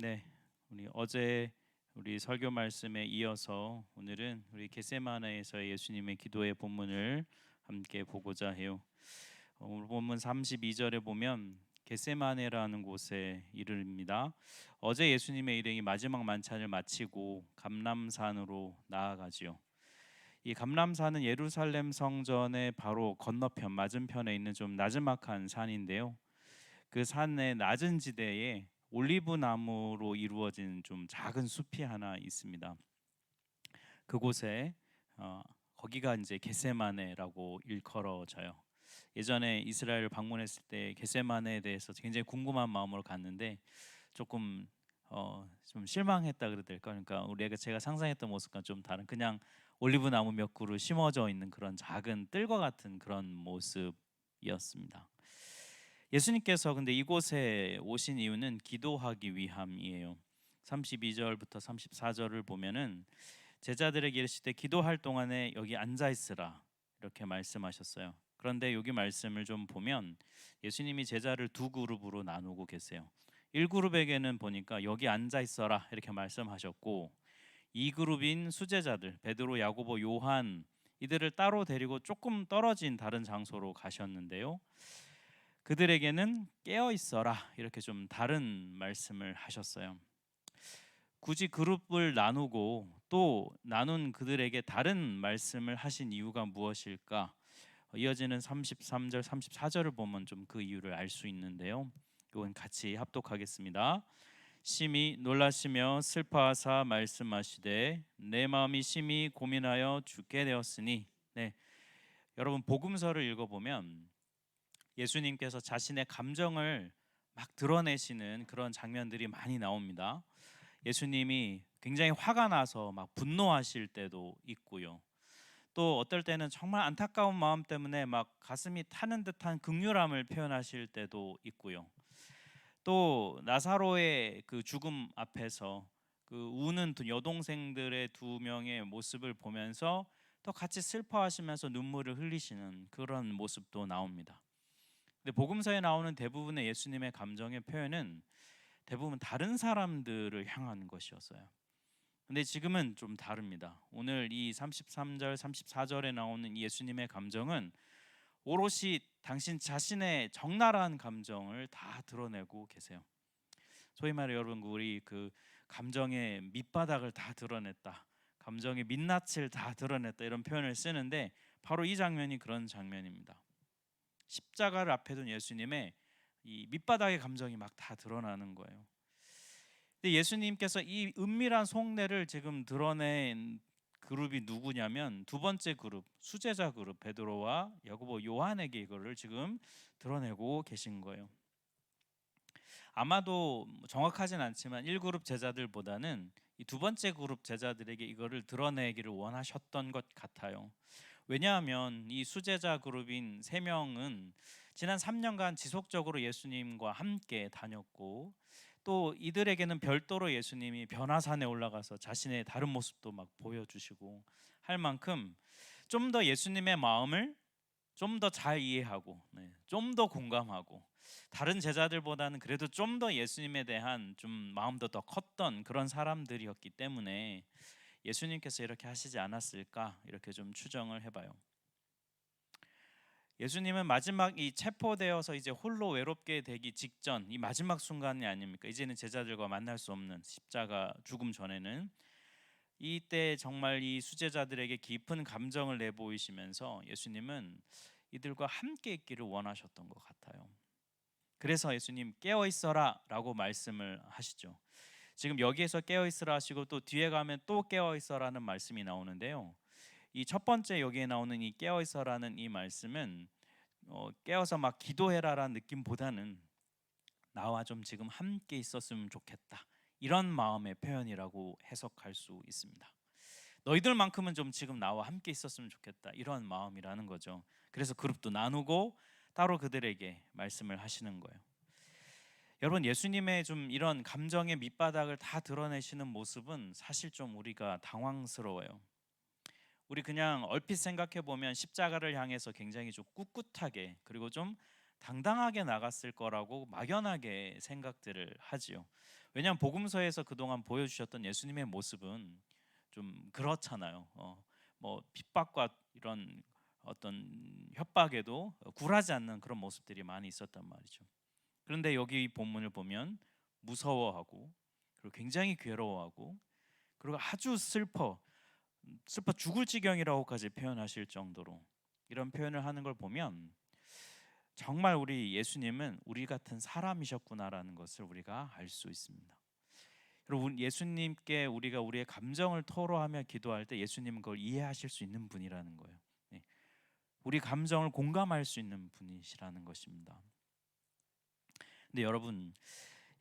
네, 우리 설교 말씀에 이어서 오늘은 우리 겟세마네에서 예수님의 기도의 본문을 함께 보고자 해요. 오늘 본문 32절에 보면 겟세마네라는 곳에 이릅니다. 어제 예수님의 일행이 마지막 만찬을 마치고 감람산으로 나아가지요. 이 감람산은 예루살렘 성전의 바로 건너편 맞은편에 있는 좀 나지막한 산인데요. 그 산의 낮은 지대에 올리브 나무로 이루어진 좀 작은 숲이 하나 있습니다. 그곳에 거기가 이제 겟세마네라고 일컬어져요. 예전에 이스라엘 방문했을 때 겟세마네에 대해서 굉장히 궁금한 마음으로 갔는데 조금 좀 실망했다 그래야 될까? 그러니까 제가 상상했던 모습과 좀 다른, 그냥 올리브 나무 몇 그루 심어져 있는 그런 작은 뜰과 같은 그런 모습이었습니다. 예수님께서 근데 이곳에 오신 이유는 기도하기 위함이에요. 32절부터 34절을 보면은 제자들에게 이르실 때 기도할 동안에 여기 앉아 있으라 이렇게 말씀하셨어요. 그런데 여기 말씀을 좀 보면 예수님이 제자를 두 그룹으로 나누고 계세요. 1그룹에게는 보니까 여기 앉아 있어라 이렇게 말씀하셨고, 2그룹인 수제자들 베드로, 야고보, 요한 이들을 따로 데리고 조금 떨어진 다른 장소로 가셨는데요. 그들에게는 깨어 있어라 이렇게 좀 다른 말씀을 하셨어요. 굳이 그룹을 나누고 또 나눈 그들에게 다른 말씀을 하신 이유가 무엇일까? 이어지는 33절, 34절을 보면 좀 그 이유를 알 수 있는데요. 이건 같이 합독하겠습니다. 심히 놀라시며 슬퍼하사 말씀하시되 내 마음이 심히 고민하여 죽게 되었으니. 네, 여러분 복음서를 읽어보면 예수님께서 자신의 감정을 막 드러내시는 그런 장면들이 많이 나옵니다. 예수님이 굉장히 화가 나서 막 분노하실 때도 있고요. 또 어떨 때는 정말 안타까운 마음 때문에 막 가슴이 타는 듯한 극률함을 표현하실 때도 있고요. 또 나사로의 그 죽음 앞에서 그 우는 여동생들의 두 명의 모습을 보면서 또 같이 슬퍼하시면서 눈물을 흘리시는 그런 모습도 나옵니다. 근데 복음서에 나오는 대부분의 예수님의 감정의 표현은 대부분 다른 사람들을 향한 것이었어요. 근데 지금은 좀 다릅니다. 오늘 이 33절, 34절에 나오는 예수님의 감정은 오롯이 당신 자신의 적나라한 감정을 다 드러내고 계세요. 소위 말해 여러분, 우리 그 감정의 밑바닥을 다 드러냈다, 감정의 민낯을 다 드러냈다 이런 표현을 쓰는데 바로 이 장면이 그런 장면입니다. 십자가를 앞에 둔 예수님의 이 밑바닥의 감정이 막 다 드러나는 거예요. 근데 예수님께서 이 은밀한 속내를 지금 드러낸 그룹이 누구냐면 두 번째 그룹, 수제자 그룹 베드로와 야고보, 요한에게 이거를 지금 드러내고 계신 거예요. 아마도 정확하진 않지만 1그룹 제자들보다는 이 두 번째 그룹 제자들에게 이거를 드러내기를 원하셨던 것 같아요. 왜냐하면 이 수제자 그룹인 3명은 지난 3년간 지속적으로 예수님과 함께 다녔고, 또 이들에게는 별도로 예수님이 변화산에 올라가서 자신의 다른 모습도 막 보여주시고 할 만큼 좀 더 예수님의 마음을 좀 더 잘 이해하고, 좀 더 공감하고, 다른 제자들보다는 그래도 좀 더 예수님에 대한 좀 마음도 더 컸던 그런 사람들이었기 때문에 예수님께서 이렇게 하시지 않았을까 이렇게 좀 추정을 해봐요. 예수님은 마지막 이 체포되어서 이제 홀로 외롭게 되기 직전 이 마지막 순간이 아닙니까? 이제는 제자들과 만날 수 없는 십자가 죽음 전에는 이때 정말 이 수제자들에게 깊은 감정을 내보이시면서 예수님은 이들과 함께 있기를 원하셨던 것 같아요. 그래서 예수님 깨어 있어라 라고 말씀을 하시죠. 지금 여기에서 깨어 있으라 하시고 또 뒤에 가면 또 깨어 있어라는 말씀이 나오는데요. 이 첫 번째 여기에 나오는 이 깨어 있어라는 이 말씀은 깨어서 막 기도해라라는 느낌보다는 나와 좀 지금 함께 있었으면 좋겠다 이런 마음의 표현이라고 해석할 수 있습니다. 너희들만큼은 좀 지금 나와 함께 있었으면 좋겠다 이런 마음이라는 거죠. 그래서 그룹도 나누고 따로 그들에게 말씀을 하시는 거예요. 여러분, 예수님의 좀 이런 감정의 밑바닥을 다 드러내시는 모습은 사실 좀 우리가 당황스러워요. 우리 그냥 얼핏 생각해 보면 십자가를 향해서 굉장히 좀 꿋꿋하게 그리고 좀 당당하게 나갔을 거라고 막연하게 생각들을 하지요. 왜냐하면 복음서에서 그동안 보여주셨던 예수님의 모습은 좀 그렇잖아요. 뭐 핍박과 이런 어떤 협박에도 굴하지 않는 그런 모습들이 많이 있었단 말이죠. 그런데 여기 이 본문을 보면 무서워하고 그리고 굉장히 괴로워하고 그리고 아주 슬퍼 죽을 지경이라고까지 표현하실 정도로 이런 표현을 하는 걸 보면 정말 우리 예수님은 우리 같은 사람이셨구나라는 것을 우리가 알 수 있습니다. 여러분, 예수님께 우리가 우리의 감정을 토로하며 기도할 때 예수님은 그걸 이해하실 수 있는 분이라는 거예요. 네. 우리 감정을 공감할 수 있는 분이시라는 것입니다. 근데 여러분,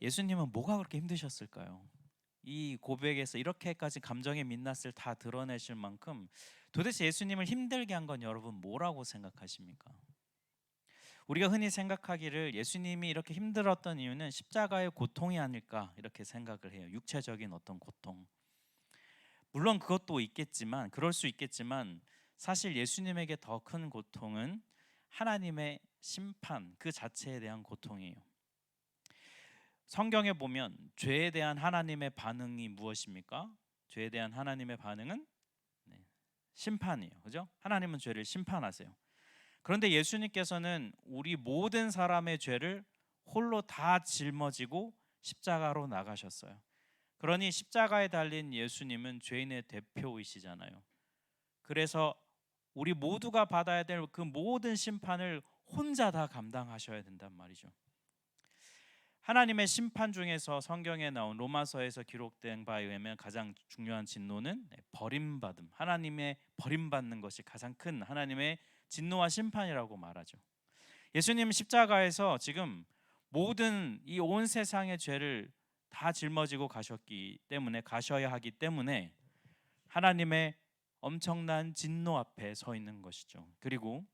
예수님은 뭐가 그렇게 힘드셨을까요? 이 고백에서 이렇게까지 감정의 민낯을 다 드러내실 만큼 도대체 예수님을 힘들게 한 건 여러분 뭐라고 생각하십니까? 우리가 흔히 생각하기를 예수님이 이렇게 힘들었던 이유는 십자가의 고통이 아닐까 이렇게 생각을 해요. 육체적인 어떤 고통. 물론 그것도 있겠지만 그럴 수 있겠지만 사실 예수님에게 더 큰 고통은 하나님의 심판 그 자체에 대한 고통이에요. 성경에 보면 죄에 대한 하나님의 반응이 무엇입니까? 죄에 대한 하나님의 반응은 심판이에요. 그죠? 하나님은 죄를 심판하세요. 그런데 예수님께서는 우리 모든 사람의 죄를 홀로 다 짊어지고 십자가로 나가셨어요. 그러니 십자가에 달린 예수님은 죄인의 대표이시잖아요. 그래서 우리 모두가 받아야 될 그 모든 심판을 혼자 다 감당하셔야 된단 말이죠. 하나님의 심판 중에서 성경에 나온 로마서에서 기록된 바에 의하면 가장 중요한 진노는 버림받음, 하나님의 버림받는 것이 가장 큰 하나님의 진노와 심판이라고 말하죠. 예수님 십자가에서 지금 모든 이 온 세상의 죄를 다 짊어지고 가셔야 하기 때문에 하나님의 엄청난 진노 앞에 서 있는 것이죠. 그리고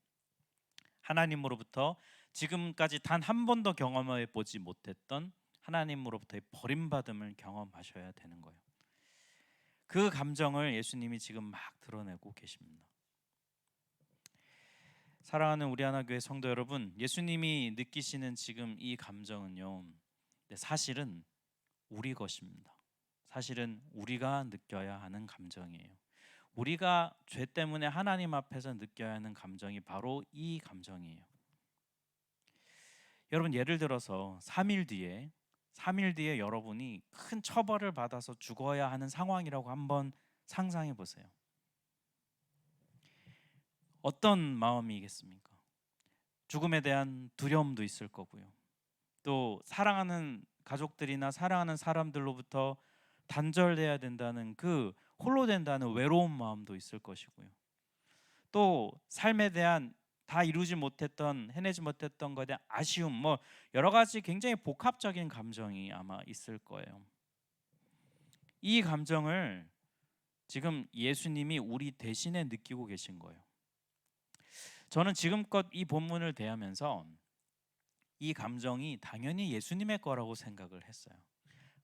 하나님으로부터 지금까지 단 한 번도 경험해 보지 못했던 하나님으로부터의 버림받음을 경험하셔야 되는 거예요. 그 감정을 예수님이 지금 막 드러내고 계십니다. 사랑하는 우리 하나교회 성도 여러분, 예수님이 느끼시는 지금 이 감정은요, 사실은 우리 것입니다. 사실은 우리가 느껴야 하는 감정이에요. 우리가 죄 때문에 하나님 앞에서 느껴야 하는 감정이 바로 이 감정이에요. 여러분, 예를 들어서 3일 뒤에 여러분이 큰 처벌을 받아서 죽어야 하는 상황이라고 한번 상상해 보세요. 어떤 마음이겠습니까? 죽음에 대한 두려움도 있을 거고요. 또 사랑하는 가족들이나 사랑하는 사람들로부터 단절돼야 된다는 그 홀로 된다는 외로운 마음도 있을 것이고요. 또 삶에 대한 다 해내지 못했던 것에 대한 아쉬움, 뭐 여러 가지 굉장히 복합적인 감정이 아마 있을 거예요. 이 감정을 지금 예수님이 우리 대신에 느끼고 계신 거예요. 저는 지금껏 이 본문을 대하면서 이 감정이 당연히 예수님의 거라고 생각을 했어요.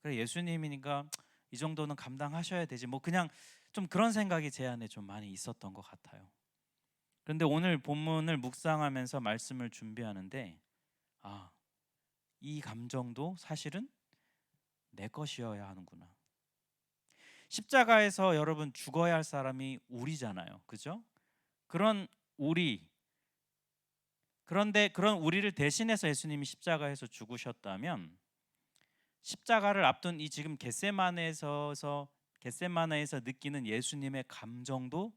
그래, 예수님이니까 이 정도는 감당하셔야 되지, 뭐 그냥 좀 그런 생각이 제 안에 좀 많이 있었던 것 같아요. 그런데 오늘 본문을 묵상하면서 말씀을 준비하는데 이 감정도 사실은 내 것이어야 하는구나. 십자가에서 여러분 죽어야 할 사람이 우리잖아요. 그죠? 그런 우리, 그런데 그런 우리를 대신해서 예수님이 십자가에서 죽으셨다면 십자가를 앞둔 이 지금 겟세마네에서 느끼는 예수님의 감정도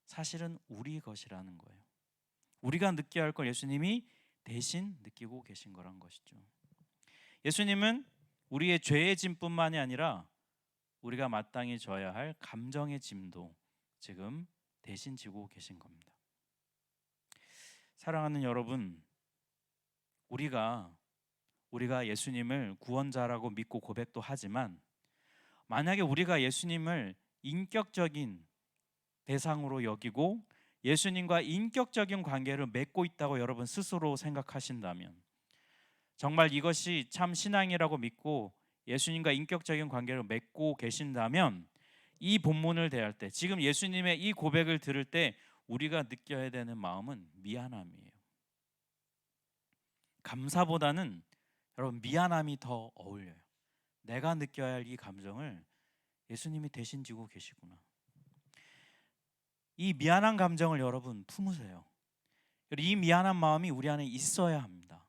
사실은 우리 것이라는 거예요. 우리가 느껴야 할 걸 예수님이 대신 느끼고 계신 거란 것이죠. 예수님은 우리의 죄의 짐뿐만이 아니라 우리가 마땅히 져야 할 감정의 짐도 지금 대신 지고 계신 겁니다. 사랑하는 여러분, 우리가 예수님을 구원자라고 믿고 고백도 하지만 만약에 우리가 예수님을 인격적인 대상으로 여기고 예수님과 인격적인 관계를 맺고 있다고 여러분 스스로 생각하신다면, 정말 이것이 참 신앙이라고 믿고 예수님과 인격적인 관계를 맺고 계신다면, 이 본문을 대할 때, 지금 예수님의 이 고백을 들을 때 우리가 느껴야 되는 마음은 미안함이에요. 감사보다는 여러분 미안함이 더 어울려요. 내가 느껴야 할 이 감정을 예수님이 대신 지고 계시구나. 이 미안한 감정을 여러분 품으세요. 이 미안한 마음이 우리 안에 있어야 합니다.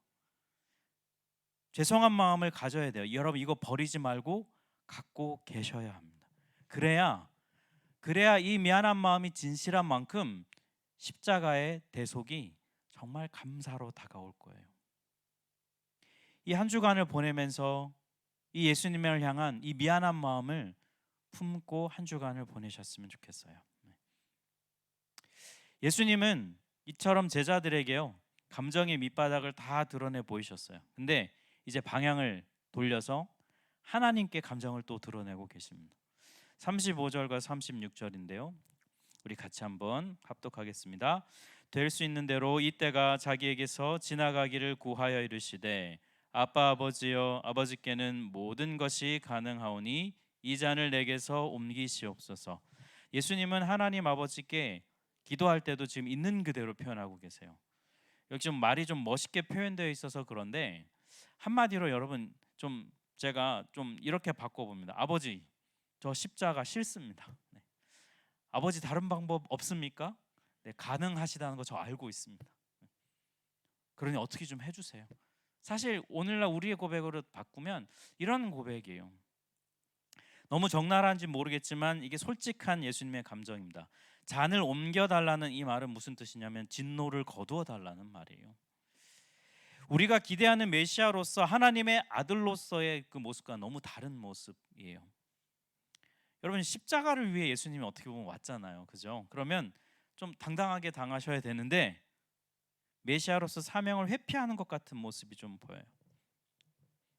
죄송한 마음을 가져야 돼요. 여러분 이거 버리지 말고 갖고 계셔야 합니다. 그래야 이 미안한 마음이 진실한 만큼 십자가의 대속이 정말 감사로 다가올 거예요. 이 한 주간을 보내면서 이 예수님을 향한 이 미안한 마음을 품고 한 주간을 보내셨으면 좋겠어요. 예수님은 이처럼 제자들에게요, 감정의 밑바닥을 다 드러내 보이셨어요. 근데 이제 방향을 돌려서 하나님께 감정을 또 드러내고 계십니다. 35절과 36절인데요. 우리 같이 한번 합독하겠습니다. 될 수 있는 대로 이때가 자기에게서 지나가기를 구하여 이르시되 아빠 아버지여 아버지께는 모든 것이 가능하오니 이 잔을 내게서 옮기시옵소서. 예수님은 하나님 아버지께 기도할 때도 지금 있는 그대로 표현하고 계세요. 여기 좀 말이 좀 멋있게 표현되어 있어서 그런데 한마디로 여러분 좀 제가 좀 이렇게 바꿔봅니다. 아버지, 저 십자가 싫습니다. 네. 아버지 다른 방법 없습니까? 네, 가능하시다는 거 저 알고 있습니다. 그러니 어떻게 좀 해주세요. 사실 오늘날 우리의 고백으로 바꾸면 이런 고백이에요. 너무 적나라한지 모르겠지만 이게 솔직한 예수님의 감정입니다. 잔을 옮겨달라는 이 말은 무슨 뜻이냐면 진노를 거두어 달라는 말이에요. 우리가 기대하는 메시아로서 하나님의 아들로서의 그 모습과 너무 다른 모습이에요. 여러분 십자가를 위해 예수님이 어떻게 보면 왔잖아요, 그죠? 그러면 좀 당당하게 당하셔야 되는데 메시아로서 사명을 회피하는 것 같은 모습이 좀 보여요.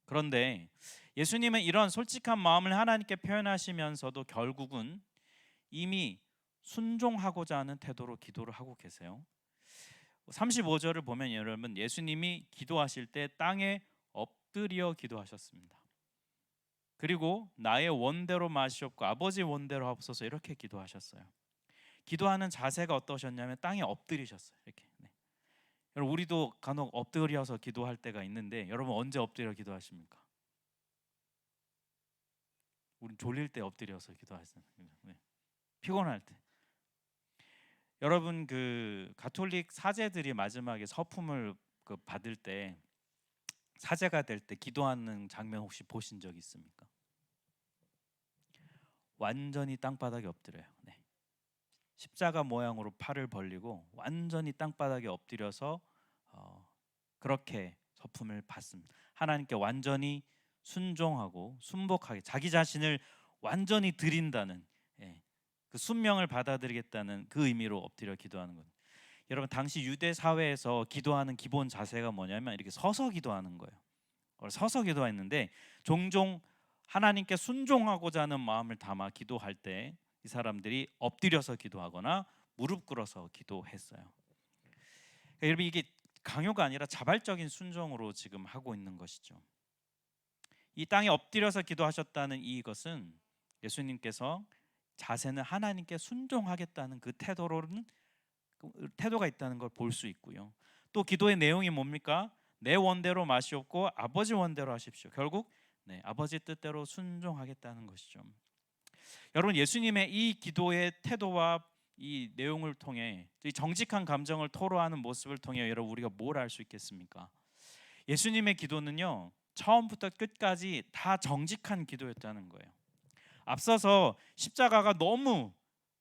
그런데 예수님은 이런 솔직한 마음을 하나님께 표현하시면서도 결국은 이미 순종하고자 하는 태도로 기도를 하고 계세요. 35절을 보면 여러분 예수님이 기도하실 때 땅에 엎드려 기도하셨습니다. 그리고 나의 원대로 마시옵고 아버지 원대로 하옵소서 이렇게 기도하셨어요. 기도하는 자세가 어떠셨냐면 땅에 엎드리셨어요. 이렇게. 네. 여러분 우리도 간혹 엎드려서 기도할 때가 있는데 여러분 언제 엎드려 기도하십니까? 우린 졸릴 때 엎드려서 기도하잖아요. 네. 피곤할 때. 여러분 그 가톨릭 사제들이 마지막에 서품을 받을 때 사제가 될 때 기도하는 장면 혹시 보신 적 있습니까? 완전히 땅바닥에 엎드려요. 네. 십자가 모양으로 팔을 벌리고 완전히 땅바닥에 엎드려서 그렇게 서품을 받습니다. 하나님께 완전히 순종하고 순복하게 자기 자신을 완전히 드린다는 그 순명을 받아들이겠다는 그 의미로 엎드려 기도하는 것. 여러분 당시 유대 사회에서 기도하는 기본 자세가 뭐냐면 이렇게 서서 기도하는 거예요. 서서 기도했는데 종종 하나님께 순종하고자 하는 마음을 담아 기도할 때 이 사람들이 엎드려서 기도하거나 무릎 꿇어서 기도했어요. 그러니까 여러분 이게 강요가 아니라 자발적인 순종으로 지금 하고 있는 것이죠. 이 땅에 엎드려서 기도하셨다는 이것은 예수님께서 자세는 하나님께 순종하겠다는 그 태도가 있다는 걸 볼 수 있고요. 또 기도의 내용이 뭡니까? 내 원대로 마시옵고 아버지 원대로 하십시오. 결국 아버지 뜻대로 순종하겠다는 것이죠. 여러분 예수님의 이 기도의 태도와 이 내용을 통해 이 정직한 감정을 토로하는 모습을 통해 여러분 우리가 뭘 알 수 있겠습니까? 예수님의 기도는요 처음부터 끝까지 다 정직한 기도였다는 거예요. 앞서서 십자가가 너무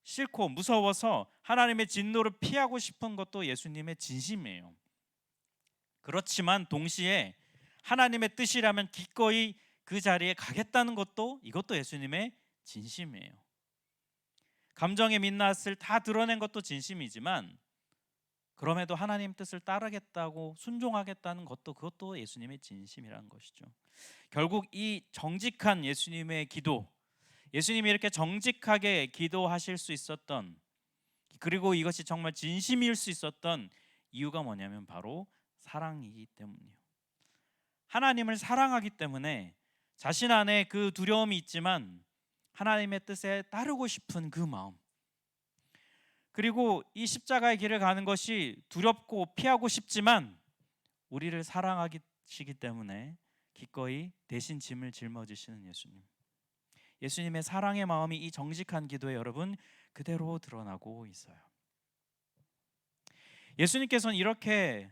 싫고 무서워서 하나님의 진노를 피하고 싶은 것도 예수님의 진심이에요. 그렇지만 동시에 하나님의 뜻이라면 기꺼이 그 자리에 가겠다는 것도 이것도 예수님의 진심이에요. 감정의 민낯을 다 드러낸 것도 진심이지만 그럼에도 하나님 뜻을 따르겠다고 순종하겠다는 것도 그것도 예수님의 진심이라는 것이죠. 결국 이 정직한 예수님의 기도, 예수님이 이렇게 정직하게 기도하실 수 있었던 그리고 이것이 정말 진심일 수 있었던 이유가 뭐냐면 바로 사랑이기 때문이에요. 하나님을 사랑하기 때문에 자신 안에 그 두려움이 있지만 하나님의 뜻에 따르고 싶은 그 마음, 그리고 이 십자가의 길을 가는 것이 두렵고 피하고 싶지만 우리를 사랑하시기 때문에 기꺼이 대신 짐을 짊어지시는 예수님. 예수님의 사랑의 마음이 이 정직한 기도에 여러분 그대로 드러나고 있어요. 예수님께서는 이렇게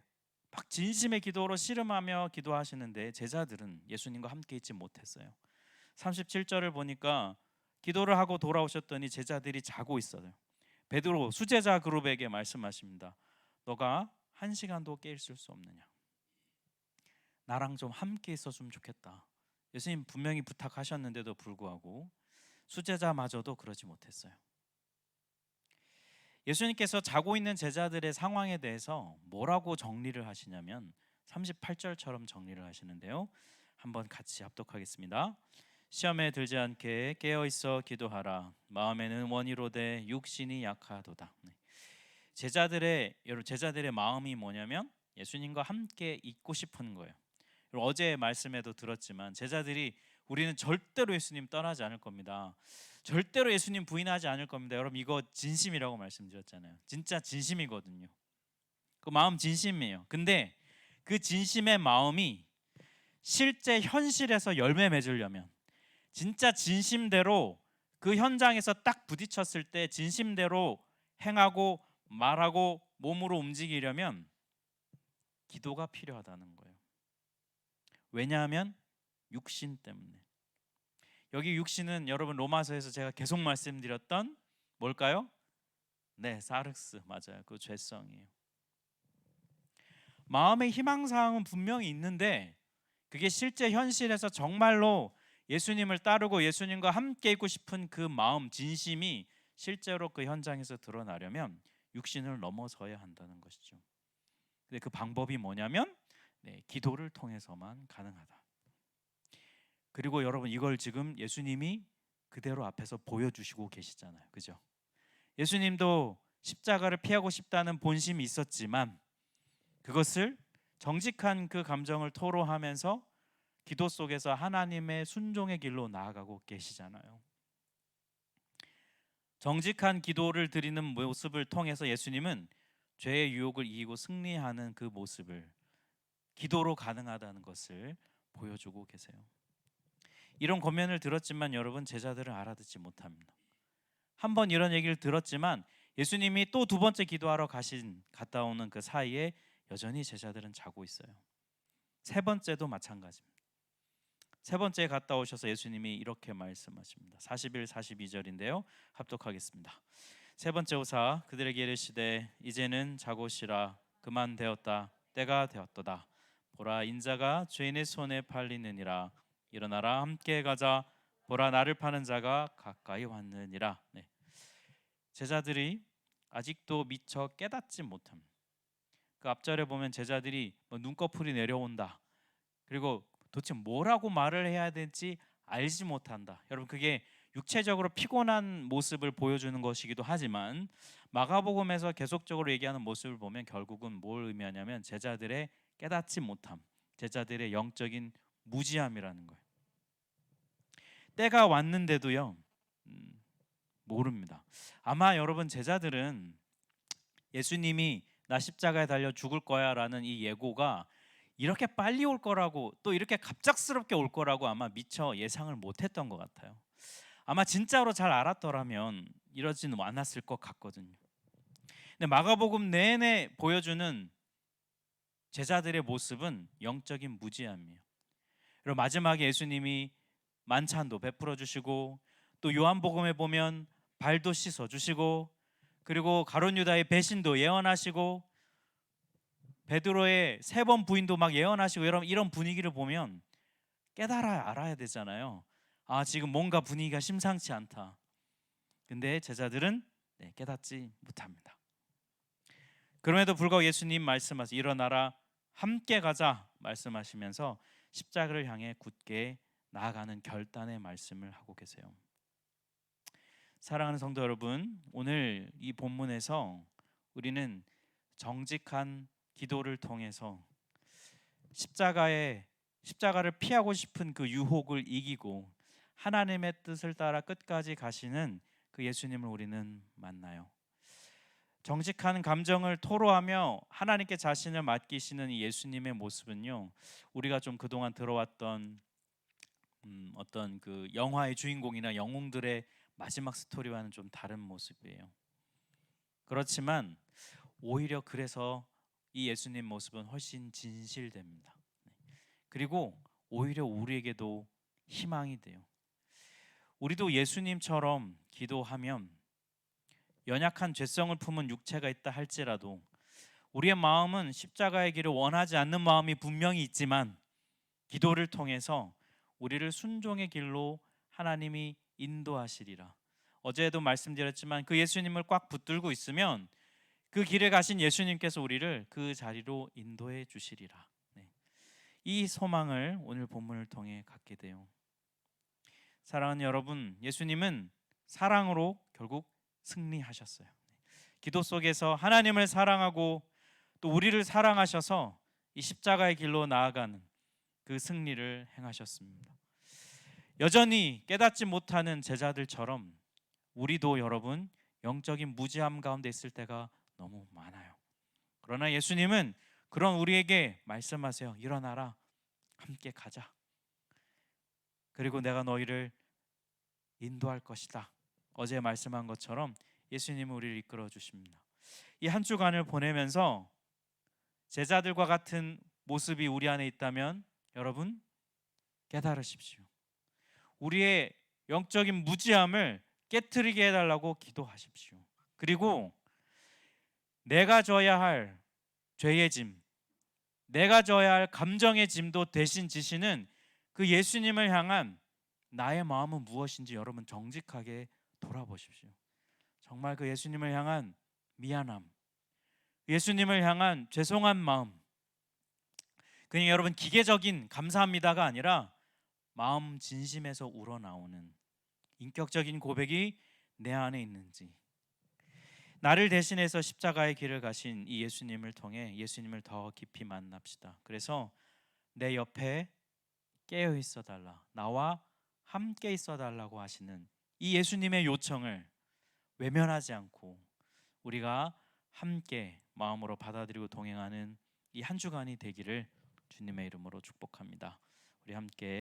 막 진심의 기도로 씨름하며 기도하시는데 제자들은 예수님과 함께 있지 못했어요. 37절을 보니까 기도를 하고 돌아오셨더니 제자들이 자고 있어요. 베드로 수제자 그룹에게 말씀하십니다. 너가 1시간도 깨 있을 수 없느냐? 나랑 좀 함께 있어주면 좋겠다. 예수님 분명히 부탁하셨는데도 불구하고 수제자마저도 그러지 못했어요. 예수님께서 자고 있는 제자들의 상황에 대해서 뭐라고 정리를 하시냐면 38절처럼 정리를 하시는데요. 한번 같이 합독하겠습니다. 시험에 들지 않게 깨어 있어 기도하라. 마음에는 원이로되 육신이 약하도다. 제자들의 마음이 뭐냐면 예수님과 함께 있고 싶은 거예요. 어제 말씀에도 들었지만 제자들이 우리는 절대로 예수님 떠나지 않을 겁니다. 절대로 예수님 부인하지 않을 겁니다. 여러분 이거 진심이라고 말씀드렸잖아요. 진짜 진심이거든요. 그 마음 진심이에요. 근데 그 진심의 마음이 실제 현실에서 열매 맺으려면 진짜 진심대로 그 현장에서 딱 부딪혔을 때 진심대로 행하고 말하고 몸으로 움직이려면 기도가 필요하다는 거예요. 왜냐하면 육신 때문에. 여기 육신은 여러분 로마서에서 제가 계속 말씀드렸던 뭘까요? 네, 사르스 맞아요. 그 죄성이에요. 마음의 희망사항은 분명히 있는데 그게 실제 현실에서 정말로 예수님을 따르고 예수님과 함께 있고 싶은 그 마음, 진심이 실제로 그 현장에서 드러나려면 육신을 넘어서야 한다는 것이죠. 근데 그 방법이 뭐냐면 기도를 통해서만 가능하다. 그리고 여러분 이걸 지금 예수님이 그대로 앞에서 보여주시고 계시잖아요. 그죠? 예수님도 십자가를 피하고 싶다는 본심이 있었지만 그것을 정직한 그 감정을 토로하면서 기도 속에서 하나님의 순종의 길로 나아가고 계시잖아요. 정직한 기도를 드리는 모습을 통해서 예수님은 죄의 유혹을 이기고 승리하는 그 모습을 기도로 가능하다는 것을 보여주고 계세요. 이런 권면을 들었지만 여러분 제자들은 알아듣지 못합니다. 한 번 이런 얘기를 들었지만 예수님이 또 두 번째 기도하러 갔다 오는 그 사이에 여전히 제자들은 자고 있어요. 세 번째도 마찬가지입니다. 세 번째 갔다 오셔서 예수님이 이렇게 말씀하십니다. 41, 42절인데요. 합독하겠습니다. 세 번째 오사 그들에게 이르시되 이제는 자고시라. 그만 되었다. 때가 되었도다. 보라 인자가 죄인의 손에 팔리느니라. 일어나라 함께 가자. 보라 나를 파는 자가 가까이 왔느니라. 제자들이 아직도 미처 깨닫지 못합니다. 그 앞절에 보면 제자들이 눈꺼풀이 내려온다. 그리고 도대체 뭐라고 말을 해야 될지 알지 못한다. 여러분 그게 육체적으로 피곤한 모습을 보여주는 것이기도 하지만 마가복음에서 계속적으로 얘기하는 모습을 보면 결국은 뭘 의미하냐면 제자들의 깨닫지 못함, 제자들의 영적인 무지함이라는 거예요. 때가 왔는데도요 모릅니다. 아마 여러분 제자들은 예수님이 나 십자가에 달려 죽을 거야 라는 이 예고가 이렇게 빨리 올 거라고 또 이렇게 갑작스럽게 올 거라고 아마 미처 예상을 못했던 것 같아요. 아마 진짜로 잘 알았더라면 이러지는 않았을 것 같거든요. 근데 마가복음 내내 보여주는 제자들의 모습은 영적인 무지함이에요. 그리고 마지막에 예수님이 만찬도 베풀어 주시고 또 요한복음에 보면 발도 씻어 주시고 그리고 가룟 유다의 배신도 예언하시고 베드로의 세 번 부인도 막 예언하시고 여러분 이런 분위기를 보면 깨달아야 알아야 되잖아요. 아 지금 뭔가 분위기가 심상치 않다. 근데 제자들은 깨닫지 못합니다. 그럼에도 불구하고 예수님 말씀하시고 일어나라 함께 가자 말씀하시면서 십자가를 향해 굳게 나아가는 결단의 말씀을 하고 계세요. 사랑하는 성도 여러분, 오늘 이 본문에서 우리는 정직한 기도를 통해서 십자가를 피하고 싶은 그 유혹을 이기고 하나님의 뜻을 따라 끝까지 가시는 그 예수님을 우리는 만나요. 정직한 감정을 토로하며 하나님께 자신을 맡기시는 이 예수님의 모습은요, 우리가 좀 그동안 들어왔던 어떤 그 영화의 주인공이나 영웅들의 마지막 스토리와는 좀 다른 모습이에요. 그렇지만 오히려 그래서 이 예수님 모습은 훨씬 진실됩니다. 그리고 오히려 우리에게도 희망이 돼요. 우리도 예수님처럼 기도하면 연약한 죄성을 품은 육체가 있다 할지라도 우리의 마음은 십자가의 길을 원하지 않는 마음이 분명히 있지만 기도를 통해서 우리를 순종의 길로 하나님이 인도하시리라. 어제도 말씀드렸지만 그 예수님을 꽉 붙들고 있으면 그 길에 가신 예수님께서 우리를 그 자리로 인도해 주시리라. 네. 이 소망을 오늘 본문을 통해 갖게 돼요. 사랑하는 여러분, 예수님은 사랑으로 결국 승리하셨어요. 기도 속에서 하나님을 사랑하고 또 우리를 사랑하셔서 이 십자가의 길로 나아가는 그 승리를 행하셨습니다. 여전히 깨닫지 못하는 제자들처럼 우리도 여러분 영적인 무지함 가운데 있을 때가 너무 많아요. 그러나 예수님은 그런 우리에게 말씀하세요. 일어나라, 함께 가자. 그리고 내가 너희를 인도할 것이다. 어제 말씀한 것처럼 예수님은 우리를 이끌어 주십니다. 이 한 주간을 보내면서 제자들과 같은 모습이 우리 안에 있다면 여러분 깨달으십시오. 우리의 영적인 무지함을 깨트리게 해달라고 기도하십시오. 그리고 내가 져야 할 죄의 짐, 내가 져야 할 감정의 짐도 대신 지시는 그 예수님을 향한 나의 마음은 무엇인지 여러분 정직하게 돌아보십시오. 정말 그 예수님을 향한 미안함, 예수님을 향한 죄송한 마음, 그냥 여러분 기계적인 감사합니다가 아니라 마음 진심에서 우러나오는 인격적인 고백이 내 안에 있는지, 나를 대신해서 십자가의 길을 가신 이 예수님을 통해 예수님을 더 깊이 만납시다. 그래서 내 옆에 깨어 있어 달라, 나와 함께 있어 달라고 하시는 이 예수님의 요청을 외면하지 않고 우리가 함께 마음으로 받아들이고 동행하는 이 한 주간이 되기를 주님의 이름으로 축복합니다. 우리 함께